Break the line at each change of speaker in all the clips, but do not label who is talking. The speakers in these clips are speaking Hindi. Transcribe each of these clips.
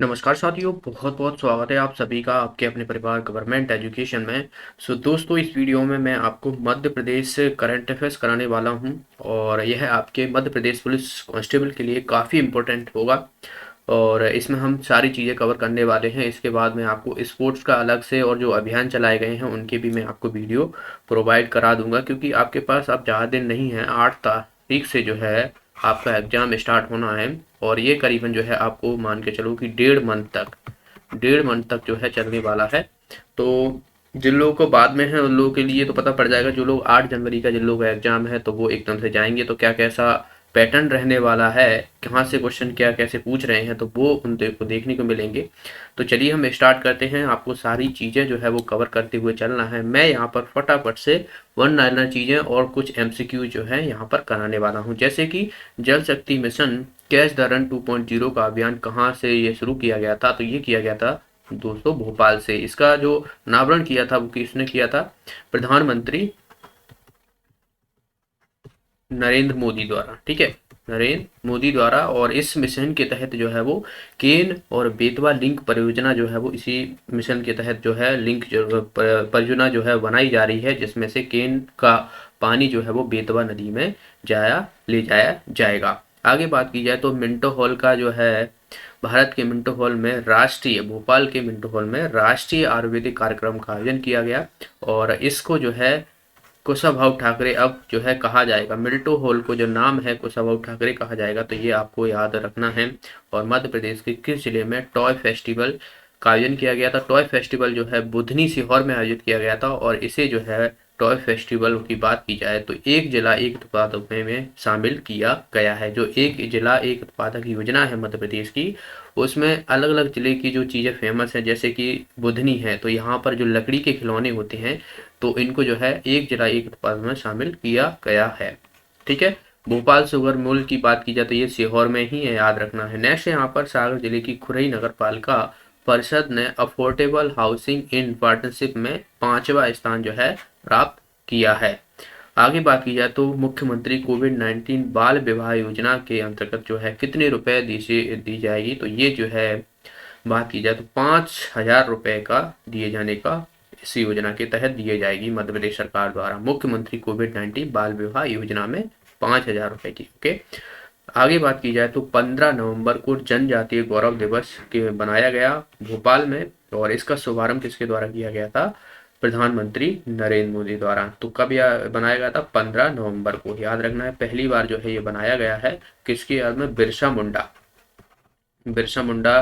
नमस्कार साथियों, बहुत बहुत स्वागत है आप सभी का आपके अपने परिवार गवर्नमेंट एजुकेशन में। दोस्तों, इस वीडियो में मैं आपको मध्य प्रदेश से करंट अफेयर्स कराने वाला हूं और यह आपके मध्य प्रदेश पुलिस कांस्टेबल के लिए काफ़ी इम्पोर्टेंट होगा। और इसमें हम सारी चीज़ें कवर करने वाले हैं। इसके बाद मैं आपको स्पोर्ट्स का अलग से और जो अभियान चलाए गए हैं उनके भी मैं आपको वीडियो प्रोवाइड करा दूंगा, क्योंकि आपके पास अब ज़्यादा दिन नहीं है। 8 तारीख से जो है आपका एग्ज़ाम स्टार्ट होना है और ये करीबन जो है आपको मान के चलो कि 1.5 मंथ तक जो है चलने वाला है। तो जिन लोगों को बाद में है उन लोगों के लिए तो पता पड़ जाएगा। जो लोग 8 जनवरी का जिन लोगों का एग्जाम है तो वो एकदम से जाएंगे, तो क्या कैसा पैटर्न रहने वाला है, कहाँ से क्वेश्चन क्या कैसे पूछ रहे हैं, तो वो उन को देखने को मिलेंगे। तो चलिए हम स्टार्ट करते हैं। आपको सारी चीज़ें जो है वो कवर करते हुए चलना है। मैं यहाँ पर फटाफट से वन लाइनर चीज़ें और कुछ एमसीक्यू जो है यहाँ पर कराने वाला हूँ। जैसे कि जल शक्ति मिशन कैच द रन 2.0 का अभियान कहाँ से ये शुरू किया गया था, तो ये किया गया था दोस्तों भोपाल से। इसका जो अनावरण किया था वो किसने किया था? प्रधानमंत्री नरेंद्र मोदी द्वारा। ठीक है, नरेंद्र मोदी द्वारा। और इस मिशन के तहत जो है वो केन और बेतवा लिंक परियोजना जो है वो इसी मिशन के तहत जो है लिंक परियोजना जो है बनाई जा रही है, जिसमें से केन का पानी जो है वो बेतवा नदी में ले जाया जाएगा। आगे बात की जाए तो मिंटो हॉल का जो है भारत के मिंटो हॉल में राष्ट्रीय भोपाल के मिंटो हॉल में राष्ट्रीय आयुर्वेदिक कार्यक्रम का आयोजन किया गया। और इसको जो है कुशाभाऊ ठाकरे अब जो है कहा जाएगा। मिल्टो हॉल को जो नाम है कुशाभाऊ ठाकरे कहा जाएगा, तो ये आपको याद रखना है। और मध्य प्रदेश के किस जिले में टॉय फेस्टिवल का आयोजन किया गया था? टॉय फेस्टिवल जो है बुधनी सीहोर में आयोजित किया गया था। और इसे जो है टॉय फेस्टिवल की बात की जाए तो एक जिला एक उत्पादक में शामिल किया गया है। जो एक जिला एक उत्पादक योजना है मध्य प्रदेश की, उसमें अलग अलग जिले की जो चीज़ें फेमस हैं, जैसे कि बुधनी है तो यहाँ पर जो लकड़ी के खिलौने होते हैं तो इनको जो है एक जिला एक उत्पाद में शामिल किया गया है। ठीक है, भोपाल शुगर मिल की बात की जाए तो ये सीहोर में ही है, याद रखना है। नेक्स्ट यहाँ पर सागर जिले की खुरई नगर पालिका परिषद ने अफोर्डेबल हाउसिंग इन पार्टनरशिप में 5वां स्थान जो है प्राप्त किया है। आगे बात की जाए तो मुख्यमंत्री कोविड-19 बाल विवाह योजना के अंतर्गत जो है कितने रुपए दी जाएगी, तो ये जो है बात की जाए तो 5,000 रुपए का दिए जाने का इस योजना के तहत दिए जाएगी मध्य प्रदेश सरकार द्वारा। मुख्यमंत्री कोविड-19 बाल विवाह योजना में 5,000 रुपए की। ओके, आगे बात की जाए तो 15 नवंबर को जनजातीय गौरव दिवस के बनाया गया भोपाल में। और इसका शुभारंभ किसके द्वारा किया गया था? प्रधानमंत्री नरेंद्र मोदी द्वारा। तो कब यह बनाया गया था? 15 नवंबर को, याद रखना है। पहली बार जो है ये बनाया गया है किसकी याद में? बिरसा मुंडा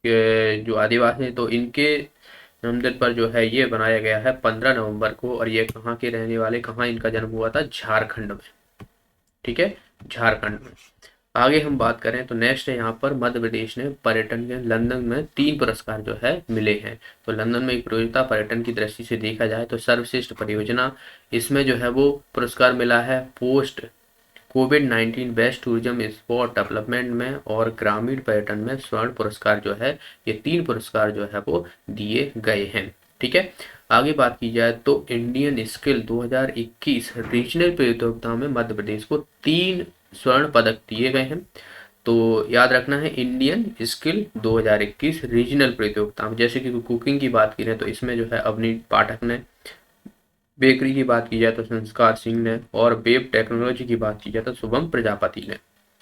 के जो आदिवासी हैं तो इनके जन्मदिन पर जो है ये बनाया गया है 15 नवंबर को। और ये कहाँ के रहने वाले, कहाँ इनका जन्म हुआ था? झारखंड में। ठीक है, झारखंड में। आगे हम बात करें तो नेक्स्ट है यहाँ पर मध्य प्रदेश ने पर्यटन के लंदन में 3 पुरस्कार जो है मिले हैं। तो लंदन में एक परियोजना पर्यटन की दृष्टि से देखा जाए तो सर्वश्रेष्ठ परियोजना, इसमें जो है वो पुरस्कार मिला है पोस्ट कोविड-19 बेस्ट टूरिज्म स्पॉट डेवलपमेंट में। और ग्रामीण पर्यटन में स्वर्ण पुरस्कार जो है, ये 3 पुरस्कार जो है वो दिए गए हैं। ठीक है, आगे बात की जाए तो इंडियन स्किल 2021 रीजनल प्रतियोगिता में मध्य प्रदेश को 3 स्वर्ण पदक दिए गए हैं। तो याद रखना है, इंडियन स्किल 2021 रीजनल प्रतियोगिता में। जैसे कि कुकिंग की बात की जाए तो इसमें जो है अवनीत पाठक ने, बेकरी की बात की जाए तो संस्कार सिंह ने, और वेब टेक्नोलॉजी की बात की जाए तो शुभम प्रजापति ने।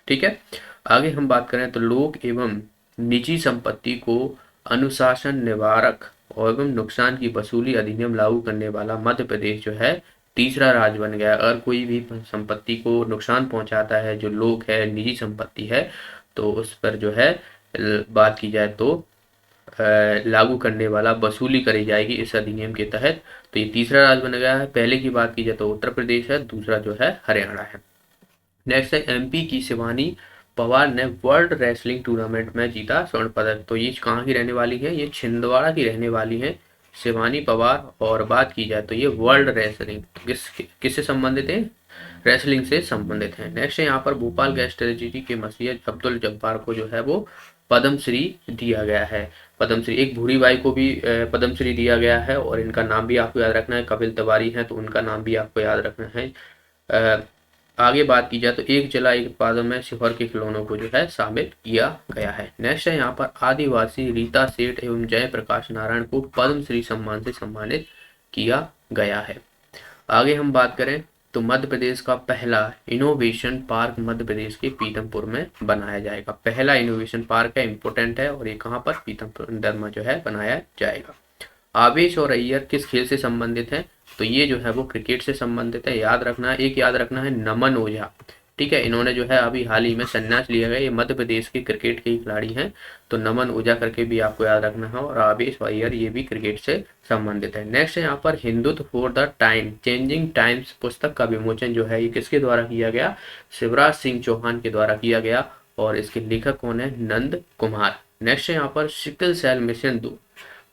ठीक है, आगे हम बात करें तो लोक एवं निजी संपत्ति को अनुशासन निवारक एवं नुकसान की वसूली अधिनियम लागू करने वाला मध्य प्रदेश जो है तीसरा राज्य बन गया। अगर कोई भी संपत्ति को नुकसान पहुंचाता है, जो लोक है, निजी संपत्ति है, तो उस पर जो है बात की जाए तो लागू करने वाला वसूली करी जाएगी इस अधिनियम के तहत। तो ये तीसरा राज्य बन गया है। पहले की बात की जाए तो उत्तर प्रदेश है, दूसरा जो है हरियाणा है। नेक्स्ट है एमपी की शिवानी पवार ने वर्ल्ड रेसलिंग टूर्नामेंट में जीता स्वर्ण पदक। तो ये कहाँ की रहने वाली है? ये छिंदवाड़ा की रहने वाली है शिवानी पवार। और बात की जाए तो ये वर्ल्ड रेसलिंग किससे संबंधित है? रेसलिंग से संबंधित है। नेक्स्ट है यहाँ पर भोपाल गैस ट्रेजेडी के मसीहा अब्दुल जब्बार को जो है वो पद्मश्री दिया गया है। पद्मश्री, एक भूरी बाई को भी पद्मश्री दिया गया है। और इनका नाम भी आपको याद रखना है, कपिल तिवारी हैं तो उनका नाम भी आपको याद रखना है। आगे बात की जाए तो एक जिला एक उत्पादन में शिवहर के खिलौनों को जो है शामिल किया गया है। नेक्स्ट है यहाँ पर आदिवासी रीता सेठ एवं जयप्रकाश नारायण को पद्मश्री सम्मान से सम्मानित किया गया है। आगे हम बात करें तो मध्य प्रदेश का पहला इनोवेशन पार्क मध्य प्रदेश के पीथमपुर में बनाया जाएगा। पहला इनोवेशन पार्क है, इंपोर्टेंट है, और ये कहाँ पर, पीथमपुर में जो है बनाया जाएगा। आवेश और अय्यर किस खेल से संबंधित है, तो ये जो है वो क्रिकेट से संबंधित है। याद रखना है, एक याद रखना है नमन ओझा, ठीक है, इन्होंने जो है अभी हाल ही में संन्यास लिया गया। ये मध्य प्रदेश के क्रिकेट के ही खिलाड़ी हैं, तो नमन ओझा करके भी आपको याद रखना है। और आवेश अय्यर ये भी क्रिकेट से संबंधित है। नेक्स्ट है यहाँ पर Hindutva for the time changing times पुस्तक का विमोचन जो है ये किसके द्वारा किया गया, शिवराज सिंह चौहान के द्वारा किया गया, और इसके लेखक कौन है, नंद कुमार। नेक्स्ट है यहाँ पर सिकल सेल मिशन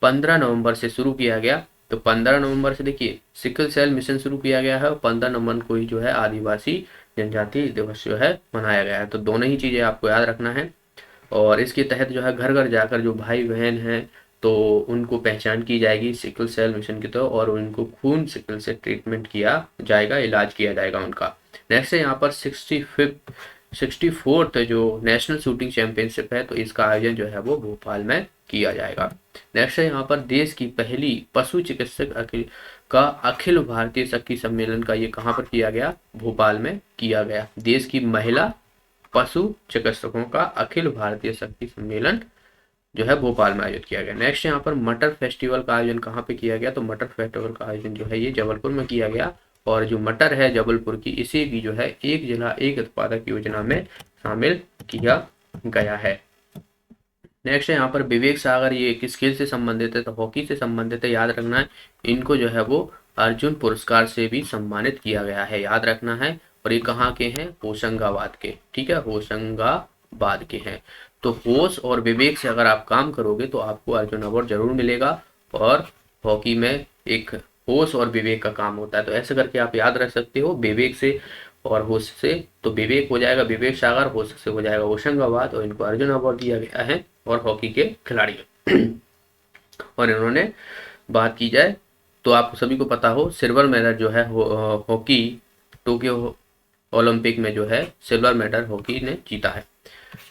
15 नवंबर से शुरू किया गया। तो 15 नवंबर से देखिए सिकल सेल मिशन शुरू किया गया है, और 15 नवंबर को ही जो है आदिवासी जनजाति दिवस जो है मनाया गया है। तो दोनों ही चीज़ें आपको याद रखना है। और इसके तहत जो है घर घर जाकर जो भाई बहन हैं तो उनको पहचान की जाएगी सिकल सेल मिशन की तो, और उनको खून सिकल से ट्रीटमेंट किया जाएगा, इलाज किया जाएगा उनका। नेक्स्ट है यहाँ पर 64th जो नेशनल शूटिंग चैंपियनशिप है, तो इसका आयोजन जो है वो भोपाल में किया जाएगा। नेक्स्ट है यहाँ पर देश की पहली पशु चिकित्सक अखिल भारतीय सखी सम्मेलन का ये कहाँ पर किया गया, भोपाल में किया गया। देश की महिला पशु चिकित्सकों का अखिल भारतीय सखी सम्मेलन जो है भोपाल में आयोजित किया गया। नेक्स्ट यहाँ पर मटर फेस्टिवल का आयोजन कहाँ पे किया गया, तो मटर फेस्टिवल का आयोजन जो है ये जबलपुर में किया गया। और जो मटर है जबलपुर की, इसे भी जो है एक जिला एक उत्पादक योजना में शामिल किया गया है। नेक्स्ट है यहाँ पर विवेक सागर, ये किस खेल से संबंधित है, तो हॉकी से संबंधित है। याद रखना है, इनको जो है वो अर्जुन पुरस्कार से भी सम्मानित किया गया है, याद रखना है। और ये कहाँ के हैं, होशंगाबाद के, ठीक है, होशंगाबाद के हैं। तो होश और विवेक से अगर आप काम करोगे तो आपको अर्जुन अवार्ड जरूर मिलेगा। और हॉकी में एक होश और विवेक का काम होता है, तो ऐसे करके आप याद रख सकते हो, विवेक से और होश से, तो विवेक हो जाएगा विवेक सागर, होश से हो जाएगा होशंगाबाद, और इनको अर्जुन अवार्ड दिया गया है, और हॉकी के खिलाड़ी। और इन्होंने बात की जाए तो आपको सभी को पता हो सिल्वर मेडल जो है हॉकी टोक्यो ओलंपिक में जो है सिल्वर मेडल हॉकी ने जीता है।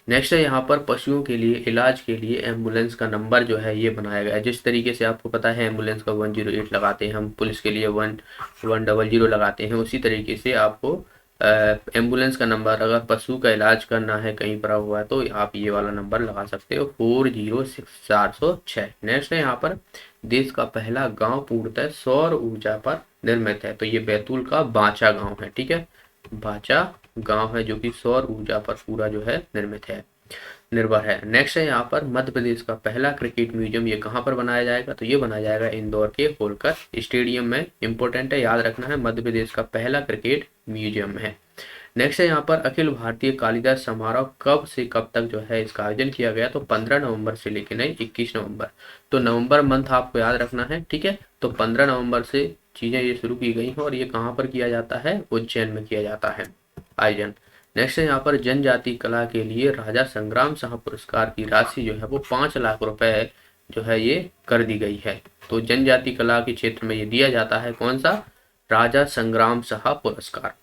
नेक्स्ट है यहाँ पर पशुओं के लिए इलाज के लिए एम्बुलेंस का नंबर जो है ये बनाया गया है। जिस तरीके से आपको पता है एम्बुलेंस का 108 लगाते हैं हम, पुलिस के लिए 100 लगाते हैं, उसी तरीके से आपको एम्बुलेंस का नंबर अगर पशु का इलाज करना है कहीं पर हुआ है तो आप ये वाला नंबर लगा सकते हो, 406406। नेक्स्ट है यहाँ पर देश का पहला गांव पूर्णतः सौर ऊर्जा पर निर्मित है, तो ये बैतूल का बांचा गांव है, ठीक है, बांचा गांव है जो कि सौर ऊर्जा पर पूरा जो है निर्भर है। नेक्स्ट है यहाँ पर मध्य प्रदेश का पहला क्रिकेट म्यूजियम, ये कहाँ पर बनाया जाएगा, तो ये बनाया जाएगा इंदौर के होलकर स्टेडियम में। इंपॉर्टेंट है, याद रखना है, मध्य प्रदेश का पहला क्रिकेट म्यूजियम है। नेक्स्ट है यहाँ पर अखिल भारतीय कालिदास समारोह कब से कब तक जो है इसका आयोजन किया गया, तो 15 नवंबर से लेकर नहीं 21 नवंबर, तो नवंबर मंथ आपको याद रखना है, ठीक है। तो 15 नवंबर से चीजें ये शुरू की गई हैं, और ये कहाँ पर किया जाता है, उज्जैन में किया जाता है आयोजन। नेक्स्ट है यहाँ पर जनजाति कला के लिए राजा संग्राम शाह पुरस्कार की राशि जो है वो 5 लाख रुपए जो है ये कर दी गई है। तो जनजाति कला के क्षेत्र में ये दिया जाता है, कौन सा, राजा संग्राम शाह पुरस्कार।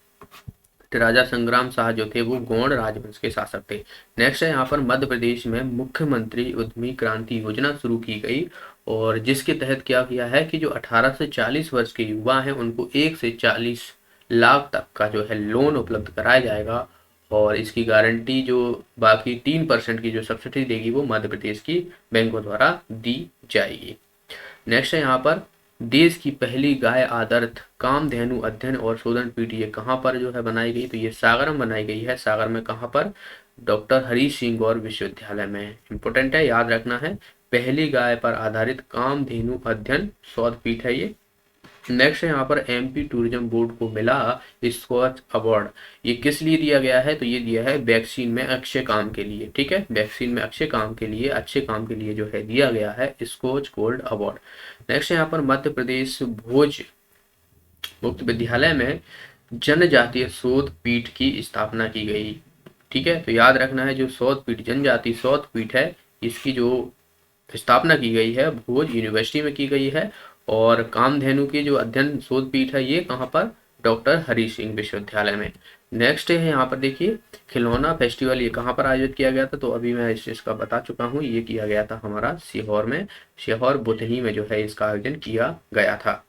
तो राजा संग्राम शाह जो थे वो गौड़ राजवंश के शासक थे। नेक्स्ट है यहाँ पर मध्य प्रदेश में मुख्यमंत्री उद्यमी क्रांति योजना शुरू की गई, और जिसके तहत क्या किया है कि जो 18 से 40 वर्ष के युवा हैं उनको 1 से 40 लाख तक का जो है लोन उपलब्ध कराया जाएगा, और इसकी गारंटी जो बाकी 3% की जो सब्सिडी देगी वो मध्य प्रदेश की बैंकों द्वारा दी जाएगी। नेक्स्ट है यहाँ पर देश की पहली गाय आधारित कामधेनु अध्ययन और शोधन पीठ, ये कहाँ पर जो है बनाई गई, तो ये सागर में बनाई गई है। सागर में कहाँ पर, डॉक्टर हरी सिंह गौर विश्वविद्यालय में। इंपोर्टेंट है, याद रखना है, पहली गाय पर आधारित कामधेनु अध्ययन शोध पीठ है ये। नेक्स्ट है यहाँ पर एमपी टूरिज्म बोर्ड को मिला स्कॉच अवार्ड, ये किस लिए दिया गया है, तो ये दिया है वैक्सीन में अच्छे काम के लिए, ठीक है, वैक्सीन में अच्छे काम के लिए जो है दिया गया है स्कॉच गोल्ड अवार्ड। नेक्स्ट यहाँ पर मध्य प्रदेश भोज मुक्त विद्यालय में जनजातीय शोध पीठ की स्थापना की गई, ठीक है। तो याद रखना है, जो शोध पीठ जनजातीय शोध पीठ है इसकी जो स्थापना की गई है भोज यूनिवर्सिटी में की गई है, और कामधेनु की जो अध्ययन शोध पीठ है ये कहाँ पर, डॉक्टर हरी सिंह विश्वविद्यालय में। नेक्स्ट है यहाँ पर देखिए खिलौना फेस्टिवल, ये कहाँ पर आयोजित किया गया था, तो अभी मैं इस चीज़ का बता चुका हूँ, ये किया गया था हमारा सीहोर में, सीहोर बुधनी में जो है इसका आयोजन किया गया था।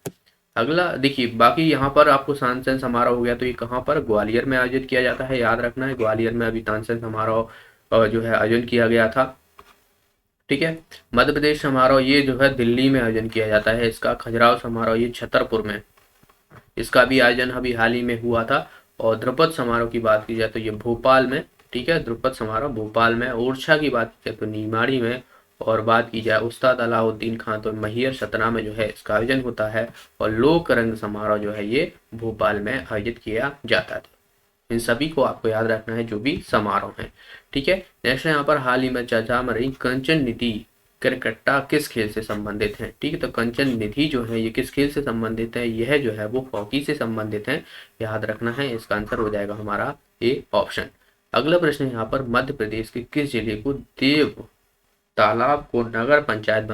अगला देखिए, बाकी यहाँ पर आपको तानसेन समारोह हो गया, तो ये कहाँ पर, ग्वालियर में आयोजित किया जाता है, याद रखना है ग्वालियर में अभी तानसेन समारोह जो है आयोजन किया गया था। ठीक है। मध्य प्रदेश समारोह ये जो है दिल्ली में आयोजन किया जाता है इसका। खजुराहो समारोह ये छतरपुर में, इसका भी आयोजन अभी हाल ही में हुआ था। और ध्रुपद समारोह की बात की जाए तो ये भोपाल में, ठीक है, ध्रुपद समारोह भोपाल में। ओरछा की बात की जाए तो नीमाड़ी में। और बात की जाए उस्ताद अलाउद्दीन खान तो मैहर सतना में जो है इसका आयोजन होता है। और लोक रंग समारोह जो है ये भोपाल में आयोजित किया जाता था। इन सभी को आपको याद रखना है जो भी समारोह है। ठीक है। नेक्स्ट यहाँ पर हाल ही में चर्चा में रही कंचन निधि करकट्टा किस खेल से संबंधित है। ठीक है, तो कंचन निधि जो है ये किस खेल से संबंधित है, यह जो है वो हॉकी से संबंधित है, याद रखना है। इसका आंसर हो जाएगा हमारा ए ऑप्शन। अगला प्रश्न यहाँ पर मध्य प्रदेश के किस जिले को देव तालाब को नगर पंचायत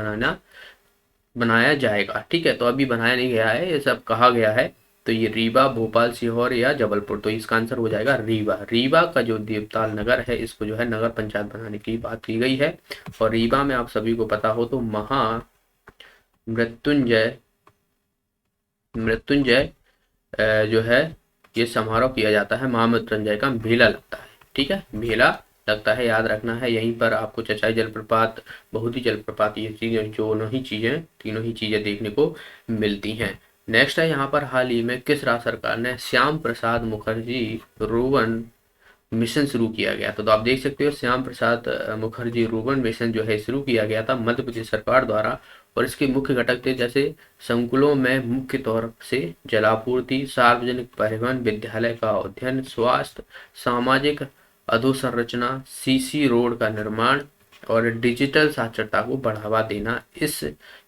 बनाया जाएगा। ठीक है, तो अभी बनाया नहीं गया है, ये सब कहा गया है। तो ये रीवा, भोपाल, सीहोर या जबलपुर, तो इसका आंसर हो जाएगा रीवा। रीवा का जो देवताल नगर है इसको जो है नगर पंचायत बनाने की बात की गई है। और रीवा में आप सभी को पता हो तो मृत्युंजय मृत्युंजय जो है ये समारोह किया जाता है, महामृत्युंजय का मेला लगता है। ठीक है, मेला लगता है, याद रखना है। यहीं पर आपको चचाई जलप्रपात, बहुत ही जलप्रपात, ये चीजें तीनों ही चीजें देखने को मिलती हैं। नेक्स्ट है यहाँ पर हाल ही में किस राज्य सरकार ने श्याम प्रसाद मुखर्जी रोवन मिशन शुरू किया गया था। तो आप देख सकते हो श्याम प्रसाद मुखर्जी रोवन मिशन जो है शुरू किया गया था मध्य प्रदेश सरकार द्वारा। और इसके मुख्य घटक थे जैसे संकुलों में मुख्य तौर से जलापूर्ति, सार्वजनिक परिवहन, विद्यालय का अध्ययन, स्वास्थ्य, सामाजिक अधोसंरचना, सीसी रोड का निर्माण और डिजिटल साक्षरता को बढ़ावा देना इस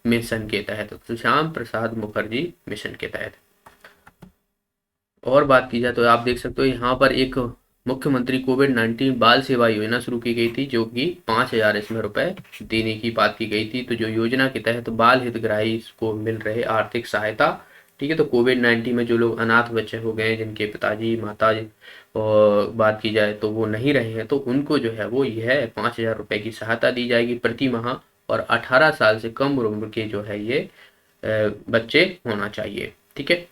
मिशन के तहत, तो श्याम प्रसाद मुखर्जी मिशन के तहत। और बात की जाए तो आप देख सकते हो यहाँ पर एक मुख्यमंत्री कोविड-19 बाल सेवा योजना शुरू की गई थी, जो कि 5,000 इसमें रुपए देने की बात की गई थी। तो जो योजना के तहत बाल हितग्राही को मिल रहे आर्थिक सहायता। ठीक है, तो कोविड-19 में जो लोग अनाथ बच्चे हो गए, जिनके पिताजी माता और बात की जाए तो वो नहीं रहे हैं, तो उनको जो है वो यह 5,000 रुपए की सहायता दी जाएगी प्रति माह। और 18 साल से कम उम्र के जो है ये बच्चे होना चाहिए। ठीक है।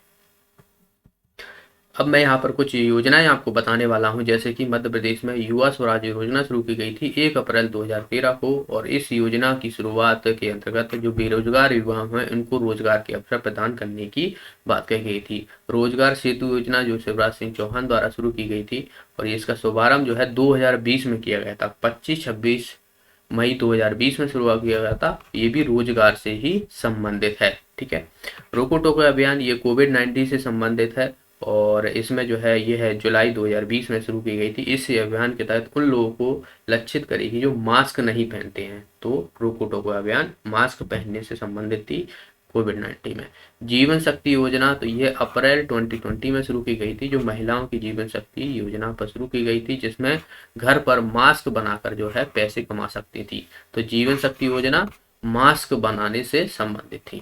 अब मैं यहाँ पर कुछ योजनाएं आपको बताने वाला हूँ, जैसे कि मध्य प्रदेश में युवा स्वराज योजना शुरू की गई थी 1 अप्रैल 2013 को। और इस योजना की शुरुआत के अंतर्गत जो बेरोजगार युवा हैं उनको रोजगार के अवसर प्रदान करने की बात कही गई थी। रोजगार सेतु योजना जो शिवराज सिंह चौहान द्वारा शुरू की गई थी, और इसका शुभारंभ जो है 2020 में किया गया था, 25-26 मई 2020 में शुरू किया गया था। ये भी रोजगार से ही संबंधित है। ठीक है। रोको टोको अभियान ये कोविड-19 से संबंधित है, और इसमें जो है ये है जुलाई 2020 में शुरू की गई थी। इस अभियान के तहत उन लोगों को लक्षित करेगी जो मास्क नहीं पहनते हैं। तो रोको टोको अभियान मास्क पहनने से संबंधित थी कोविड-19 में। जीवन शक्ति योजना तो ये अप्रैल 2020 में शुरू की गई थी, जो महिलाओं की जीवन शक्ति योजना पर शुरू की गई थी, जिसमें घर पर मास्क बनाकर जो है पैसे कमा सकती थी। तो जीवन शक्ति योजना मास्क बनाने से संबंधित थी।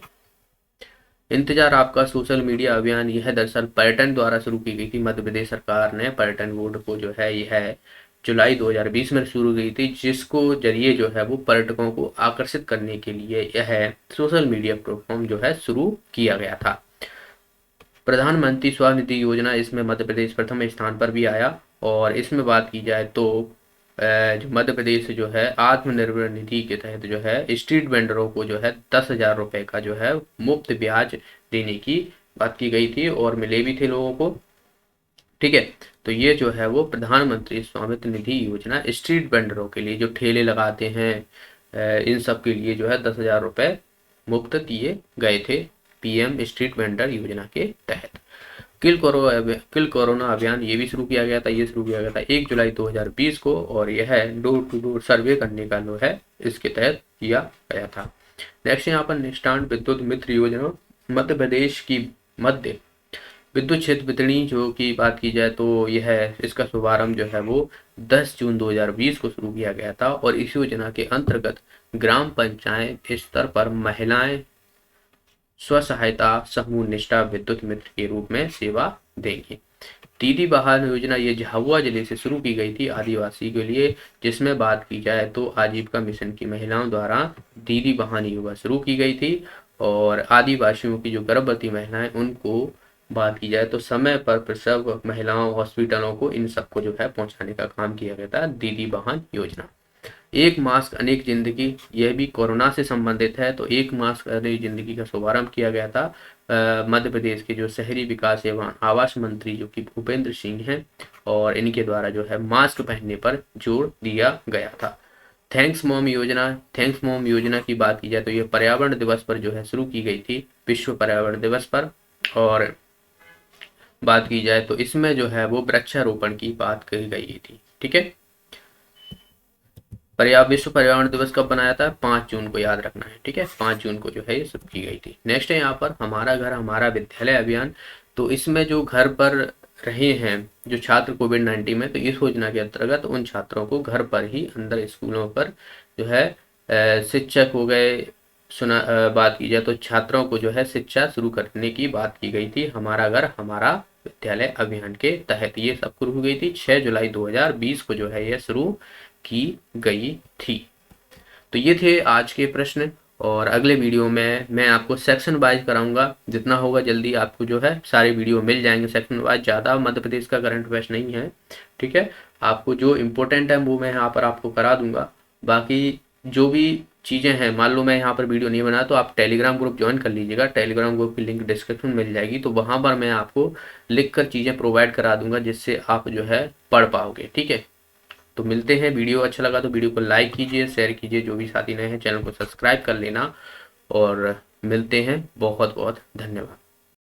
इंतजार आपका सोशल मीडिया अभियान यह दरअसल पर्यटन द्वारा शुरू की गई थी। मध्य प्रदेश सरकार ने पर्यटन बोर्ड को जो है यह जुलाई 2020 में शुरू की थी, जिसको जरिए जो है वो पर्यटकों को आकर्षित करने के लिए यह सोशल मीडिया प्लेटफॉर्म जो है शुरू किया गया था। प्रधानमंत्री स्वनिधि योजना, इसमें मध्य प्रदेश प्रथम स्थान पर भी आया। और इसमें बात की जाए तो जो मध्य प्रदेश जो है आत्मनिर्भर निधि के तहत जो है स्ट्रीट वेंडरों को जो है 10,000 रुपए का जो है मुफ्त ब्याज देने की बात की गई थी, और मिले भी थे लोगों को। ठीक है, तो ये जो है वो प्रधानमंत्री स्वामित्व निधि योजना स्ट्रीट वेंडरों के लिए, जो ठेले लगाते हैं, इन सब के लिए जो है 10,000 रुपए मुफ्त दिए गए थे पीएम स्ट्रीट वेंडर योजना के तहत। किल कोरोना अभियान ये भी शुरू किया गया था। ये शुरू किया गया था 1 जुलाई 2020 को, और यह डोर टू डोर सर्वे करने का जो है इसके तहत किया गया था। नेक्स्ट यहाँ पर निष्ठान विद्युत मित्र योजना, मध्य प्रदेश की मध्य विद्युत क्षेत्र वितरणी जो की बात की जाए तो यह इसका शुभारंभ जो है वो 10 जून 2020 को शुरू किया गया था। और इस योजना के अंतर्गत ग्राम पंचायत स्तर पर महिलाएं स्व सहायता समूह निष्ठा विद्युत मित्र के रूप में सेवा देंगी। दीदी बहार योजना ये झाबुआ जिले से शुरू की गई थी आदिवासी के लिए, जिसमें बात की जाए तो आजीविका मिशन की महिलाओं द्वारा दीदी बहानी योजना शुरू की गई थी। और आदिवासियों की जो गर्भवती महिलाएं उनको बात की जाए तो समय पर प्रसव महिलाओं हॉस्पिटलों को इन सबको जो है पहुंचाने का काम किया गया था दीदी बहन योजना। एक मास्क अनेक जिंदगी, यह भी कोरोना से संबंधित है। तो एक मास्क अनेक जिंदगी का शुभारंभ किया गया था मध्य प्रदेश के जो शहरी विकास एवं आवास मंत्री जो कि भूपेंद्र सिंह हैं, और इनके द्वारा जो है मास्क पहनने पर जोर दिया गया था। थैंक्स मॉम योजना, थैंक्स मॉम योजना की बात की जाए तो ये पर्यावरण दिवस पर जो है शुरू की गई थी, विश्व पर्यावरण दिवस पर। और बात की जाए तो इसमें जो है वो वृक्षारोपण की बात कही गई थी। ठीक है, विश्व पर्यावरण दिवस कब बनाया था? 5 जून को, याद रखना है। ठीक है, 5 जून को जो है ये सब की गई थी। नेक्स्ट है यहाँ पर हमारा घर हमारा विद्यालय अभियान। तो इसमें जो घर पर रहे हैं जो छात्र कोविड-19 में, तो इस योजना के अंतर्गत उन छात्रों को घर पर ही अंदर स्कूलों पर जो है शिक्षक हो गए, बात की जाए तो छात्रों को जो है शिक्षा शुरू करने की बात की गई थी हमारा घर हमारा विद्यालय अभियान के तहत। ये सब शुरू हो गई थी 6 जुलाई 2020 को जो है यह शुरू की गई थी। तो ये थे आज के प्रश्न, और अगले वीडियो में मैं आपको सेक्शन वाइज कराऊंगा। जितना होगा जल्दी आपको जो है सारे वीडियो मिल जाएंगे सेक्शन वाइज, ज़्यादा मध्य प्रदेश का करंट अफेयर्स नहीं है। ठीक है, आपको जो इम्पोर्टेंट है वो मैं यहाँ पर आपको करा दूंगा। बाकी जो भी चीज़ें हैं, मान लो मैं यहाँ पर वीडियो नहीं बना तो आप टेलीग्राम ग्रुप ज्वाइन कर लीजिएगा। टेलीग्राम ग्रुप की लिंक डिस्क्रिप्शन में मिल जाएगी, तो वहाँ पर मैं आपको लिख कर चीज़ें प्रोवाइड करा दूंगा जिससे आप जो है पढ़ पाओगे। ठीक है, तो मिलते हैं। वीडियो अच्छा लगा तो वीडियो को लाइक कीजिए, शेयर कीजिए, जो भी साथी नए हैं चैनल को सब्सक्राइब कर लेना, और मिलते हैं। बहुत बहुत धन्यवाद।